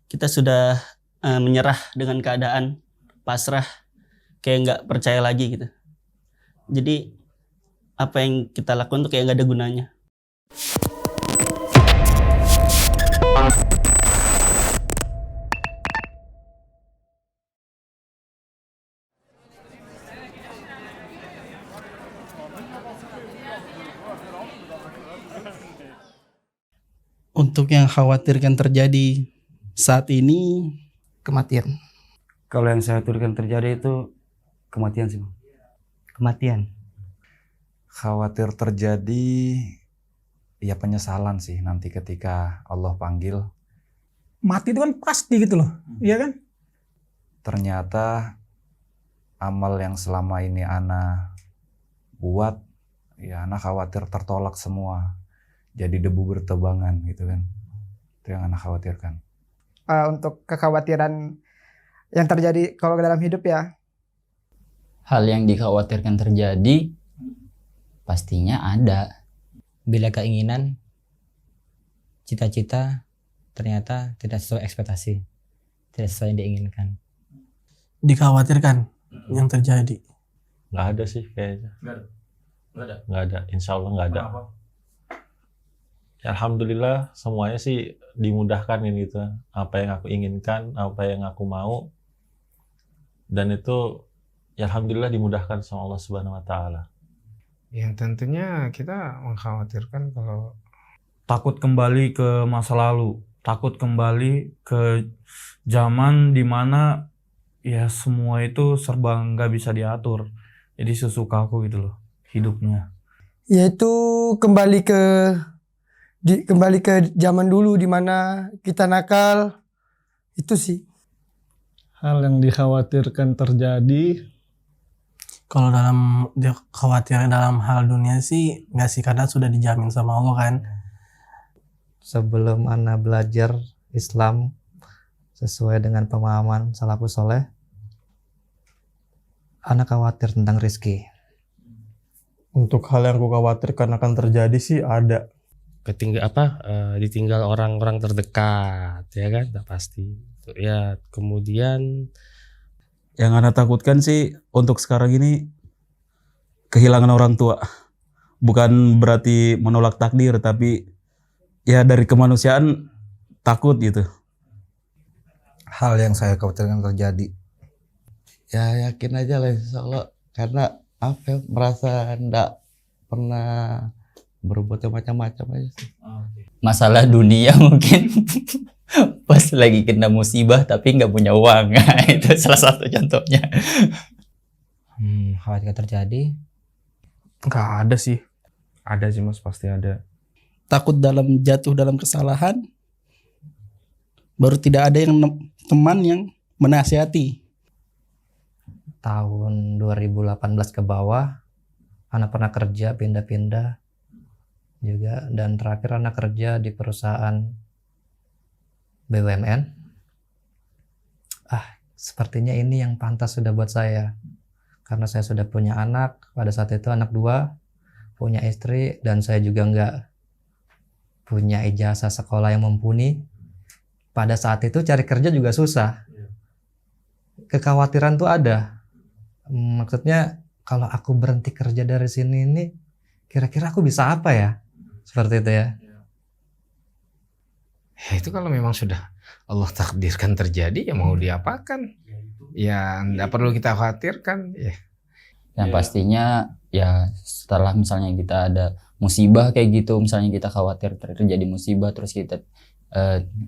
kita sudah menyerah dengan keadaan, pasrah, kayak nggak percaya lagi gitu. Jadi apa yang kita lakukan tuh kayak nggak ada gunanya. Untuk yang khawatirkan terjadi saat ini, Kematian. Kalau yang saya khawatirkan terjadi itu kematian sih, Bang. Kematian. Khawatir terjadi ya penyesalan sih nanti ketika Allah panggil. Mati itu kan pasti gitu loh, iya kan? Ternyata amal yang selama ini ana buat, ya ana khawatir tertolak semua. Jadi debu bertebangan gitu kan. Itu yang ana khawatirkan. Untuk kekhawatiran yang terjadi kalau dalam hidup ya. Hal yang dikhawatirkan terjadi pastinya ada. Bila keinginan, cita-cita ternyata tidak sesuai ekspektasi, tidak sesuai yang diinginkan. dikhawatirkan yang terjadi. Nggak ada sih kayaknya. Nggak ada. Insya Allah nggak ada. Ya, alhamdulillah semuanya sih dimudahkan ini gitu. Apa yang aku inginkan, apa yang aku mau, dan itu ya alhamdulillah dimudahkan sama Allah Subhanahu Wa Taala. Yang tentunya kita mengkhawatirkan kalau takut kembali ke masa lalu, takut kembali ke zaman dimana ya semua itu serba nggak bisa diatur. Jadi sesuka aku gitu loh hidupnya. Yaitu kembali ke zaman dulu dimana kita nakal, itu sih. Hal yang dikhawatirkan terjadi, Kalau dalam khawatir dalam hal dunia sih nggak sih, karena sudah dijamin sama Allah kan. Sebelum ana belajar Islam sesuai dengan pemahaman salafus soleh, ana khawatir tentang rezeki. untuk hal yang aku khawatirkan akan terjadi sih ada. Ditinggal orang-orang terdekat, ya kan, tak pasti. Ya, kemudian yang ana takutkan sih untuk sekarang ini kehilangan orang tua. Bukan berarti menolak takdir, tapi ya dari kemanusiaan takut gitu. Hal yang saya khawatirkan terjadi, ya yakin aja lah insya Allah, karena merasa ndak pernah berbuat macam-macam aja sih. Masalah dunia mungkin pas lagi kena musibah tapi nggak punya uang. Itu salah satu contohnya. Khawatir terjadi? Nggak ada sih. Ada sih Mas, pasti ada. Takut jatuh dalam kesalahan, baru tidak ada yang teman yang menasihati. Tahun 2018 ke bawah, anak pernah kerja pindah-pindah juga, dan terakhir anak kerja di perusahaan BUMN. Sepertinya ini yang pantas sudah buat saya, karena saya sudah punya anak, pada saat itu anak 2, punya istri, dan saya juga nggak punya ijazah sekolah yang mumpuni. Pada saat itu cari kerja juga susah. Kekhawatiran tuh ada. Maksudnya kalau aku berhenti kerja dari sini ini, kira-kira aku bisa apa ya? Seperti itu ya. ya itu kalau memang sudah Allah takdirkan terjadi, ya mau diapakan? Ya nggak perlu kita khawatirkan. Ya. Yang pastinya ya setelah misalnya kita ada musibah kayak gitu, misalnya kita khawatir terjadi musibah terus kita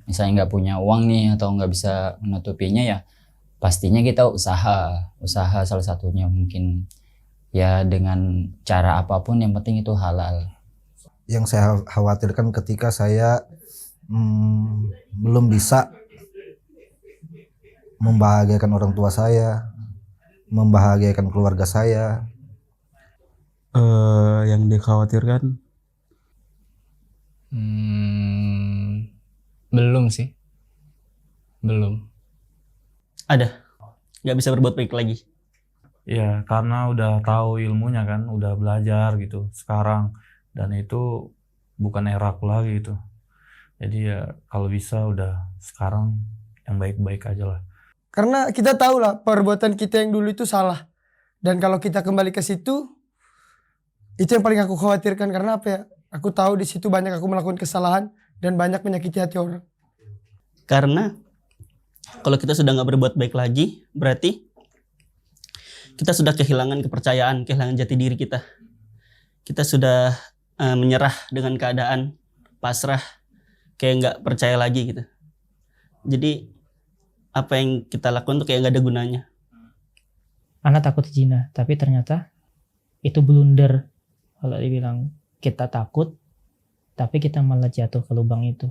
misalnya nggak punya uang nih atau nggak bisa menutupinya, ya pastinya kita usaha salah satunya mungkin ya dengan cara apapun, yang penting itu halal. Yang saya khawatirkan ketika saya belum bisa membahagiakan orang tua saya, membahagiakan keluarga saya. Yang dikhawatirkan Belum sih. Belum. Ada, nggak bisa berbuat baik lagi. Ya karena udah tahu ilmunya kan, udah belajar gitu sekarang, dan itu bukan era aku lagi gitu. Jadi ya kalau bisa udah sekarang yang baik-baik aja lah. Karena kita tahu lah perbuatan kita yang dulu itu salah. Dan kalau kita kembali ke situ, itu yang paling aku khawatirkan. Karena apa ya? Aku tahu di situ banyak aku melakukan kesalahan dan banyak menyakiti hati orang. Karena kalau kita sudah nggak berbuat baik lagi, berarti kita sudah kehilangan kepercayaan, kehilangan jati diri kita. Kita sudah menyerah dengan keadaan, pasrah, kayak nggak percaya lagi gitu. Jadi apa yang kita lakukan tuh kayak nggak ada gunanya. Anak takut zina, tapi ternyata itu blunder. Kalau dibilang kita takut, tapi kita malah jatuh ke lubang itu.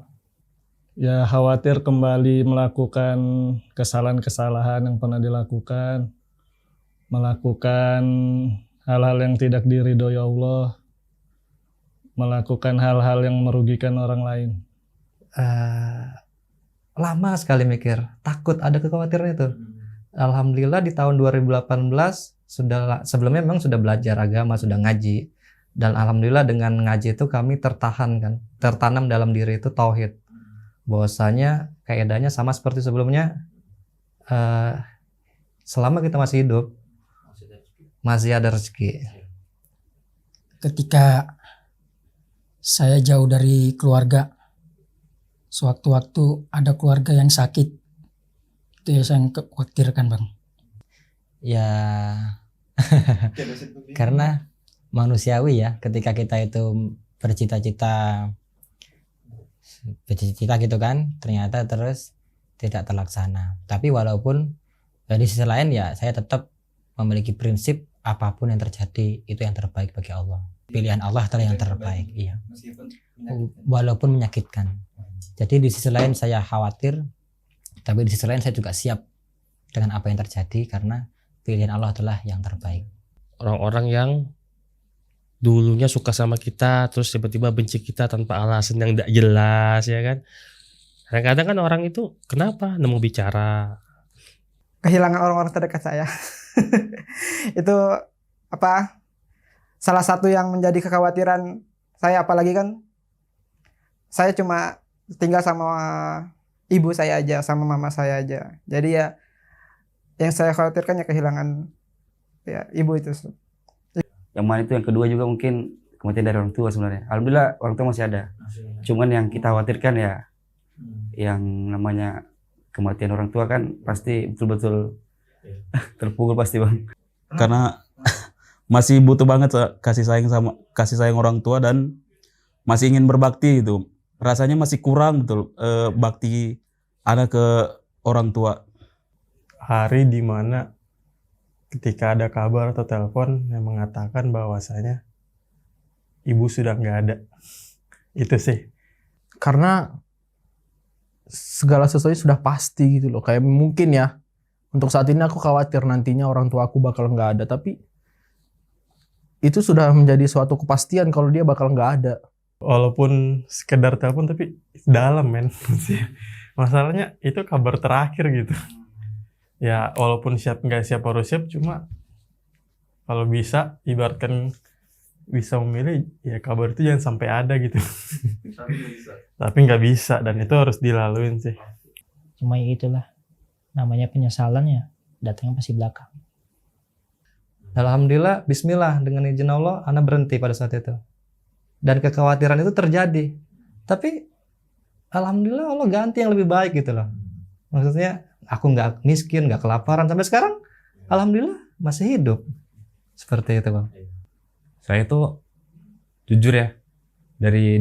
Ya khawatir kembali melakukan kesalahan-kesalahan yang pernah dilakukan, melakukan hal-hal yang tidak diridhoi Allah, melakukan hal-hal yang merugikan orang lain. Lama sekali mikir, takut, ada kekhawatiran itu. Alhamdulillah di tahun 2018 sebelumnya memang sudah belajar agama, sudah ngaji. Dan alhamdulillah dengan ngaji itu kami tertanam dalam diri itu tauhid. Bahwasanya kaidahnya sama seperti sebelumnya, selama kita masih hidup masih ada rezeki. Ketika saya jauh dari keluarga, sewaktu-waktu ada keluarga yang sakit, itu yang saya khawatirkan, Bang. Ya karena manusiawi ya, ketika kita itu bercita-cita gitu kan, ternyata terus tidak terlaksana. Tapi walaupun di sisi lain ya saya tetap memiliki prinsip apapun yang terjadi itu yang terbaik bagi Allah. Pilihan Allah adalah yang terbaik, iya. Walaupun menyakitkan. Jadi di sisi lain saya khawatir, tapi di sisi lain saya juga siap dengan apa yang terjadi karena pilihan Allah adalah yang terbaik. Orang-orang yang dulunya suka sama kita terus tiba-tiba benci kita tanpa alasan yang tidak jelas, ya kan. Kadang-kadang kan orang itu kenapa nemu bicara. Kehilangan orang-orang terdekat saya. Itu salah satu yang menjadi kekhawatiran saya, apalagi kan saya cuma tinggal sama ibu saya aja, sama mama saya aja. Jadi ya yang saya khawatirkan ya kehilangan ya ibu itu. Yang mana itu yang kedua juga mungkin kematian dari orang tua sebenarnya. Alhamdulillah orang tua masih ada. Cuman yang kita khawatirkan ya yang namanya kematian orang tua kan pasti betul-betul terpukul pasti, Bang. Karena masih butuh banget kasih sayang orang tua dan masih ingin berbakti gitu. Rasanya masih kurang betul bakti anak ke orang tua. Hari dimana ketika ada kabar atau telepon yang mengatakan bahwasanya ibu sudah nggak ada. Itu sih. Karena segala sesuatu sudah pasti gitu loh. Kayak mungkin ya, untuk saat ini aku khawatir nantinya orang tua aku bakal nggak ada. Tapi itu sudah menjadi suatu kepastian kalau dia bakal nggak ada. Walaupun sekedar telepon tapi dalam, men. Masalahnya itu kabar terakhir gitu. Ya walaupun siap nggak siap harus siap, cuma kalau bisa ibaratkan bisa memilih ya kabar itu jangan sampai ada gitu. Tapi nggak bisa dan itu harus dilaluin sih. Cuma ya itulah, namanya penyesalan ya datangnya pasti belakang. Alhamdulillah, bismillah, dengan izin Allah anak berhenti pada saat itu. Dan kekhawatiran itu terjadi. Tapi alhamdulillah Allah ganti yang lebih baik gitu loh. Maksudnya aku nggak miskin, nggak kelaparan sampai sekarang. Alhamdulillah masih hidup. Seperti itu, Bang. Saya tuh jujur ya, dari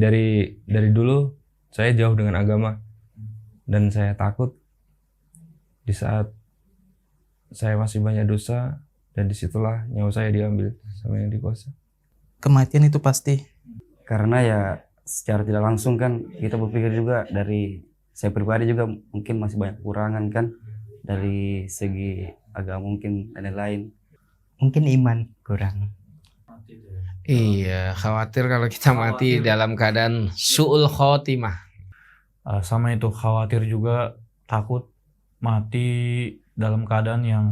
dulu saya jauh dengan agama dan saya takut di saat saya masih banyak dosa dan disitulah nyawa saya diambil sama yang dikuasa. Kematian itu pasti. Karena ya secara tidak langsung kan kita berpikir juga dari saya pribadi juga mungkin masih banyak kekurangan kan dari segi agama mungkin dan lain-lain. Mungkin iman kurang. Iya, khawatir kalau kita mati dalam keadaan su'ul khotimah. Sama itu, khawatir juga, takut mati dalam keadaan yang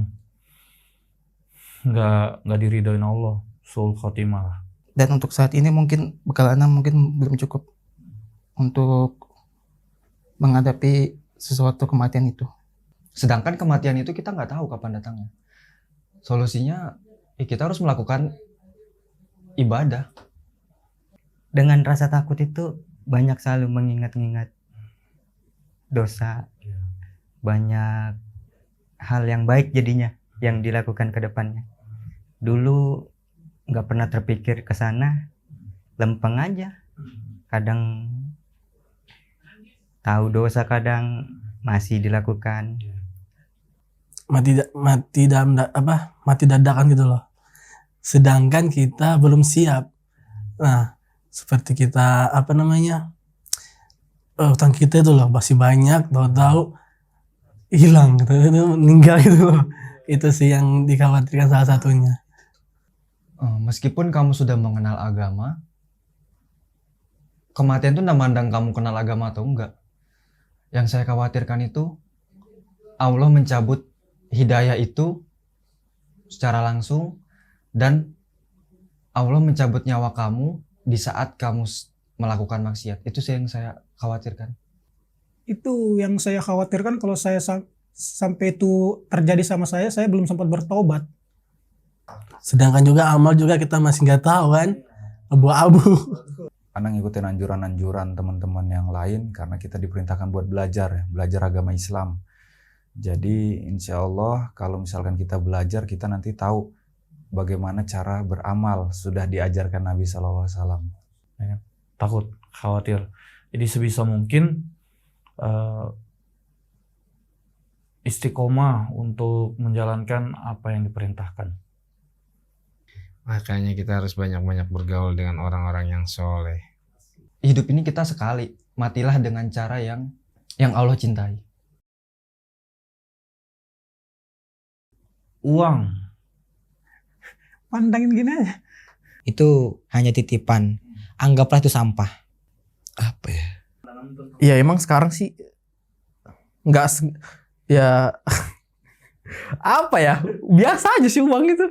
nggak diridhoin Allah, su'ul khotimah lah. Dan untuk saat ini mungkin bekal Ana mungkin belum cukup untuk menghadapi sesuatu kematian itu. Sedangkan kematian itu kita nggak tahu kapan datangnya. Solusinya ya kita harus melakukan ibadah. Dengan rasa takut itu banyak selalu mengingat-ingat dosa, banyak hal yang baik jadinya yang dilakukan ke depannya. Dulu nggak pernah terpikir ke sana, lempeng aja. Kadang tahu dosa, kadang masih dilakukan. Mati dadakan gitu loh. Sedangkan kita belum siap. Nah, seperti kita utang kita itu loh masih banyak, tahu-tahu hilang gitu, meninggal gitu loh. Itu sih yang dikhawatirkan salah satunya. Meskipun kamu sudah mengenal agama, kematian itu tidak mandang kamu kenal agama atau enggak. Yang saya khawatirkan itu Allah mencabut hidayah itu secara langsung, dan Allah mencabut nyawa kamu di saat kamu melakukan maksiat. Itu sih yang saya khawatirkan. Itu yang saya khawatirkan kalau saya sampai itu terjadi sama saya belum sempat bertobat. Sedangkan juga amal juga kita masih nggak tahu kan, abu-abu. Karena ngikutin anjuran-anjuran teman-teman yang lain, karena kita diperintahkan buat belajar agama Islam. Jadi insya Allah kalau misalkan kita belajar, kita nanti tahu bagaimana cara beramal, sudah diajarkan Nabi SAW. Takut, khawatir. Jadi sebisa mungkin istiqomah untuk menjalankan apa yang diperintahkan. Makanya kita harus banyak-banyak bergaul dengan orang-orang yang soleh. Hidup ini kita sekali, matilah dengan cara yang Allah cintai. Uang. Pandangin gini aja. Itu hanya titipan. Anggaplah itu sampah. Apa ya? Ya emang sekarang sih nggak ya apa ya, biasa aja sih uang itu.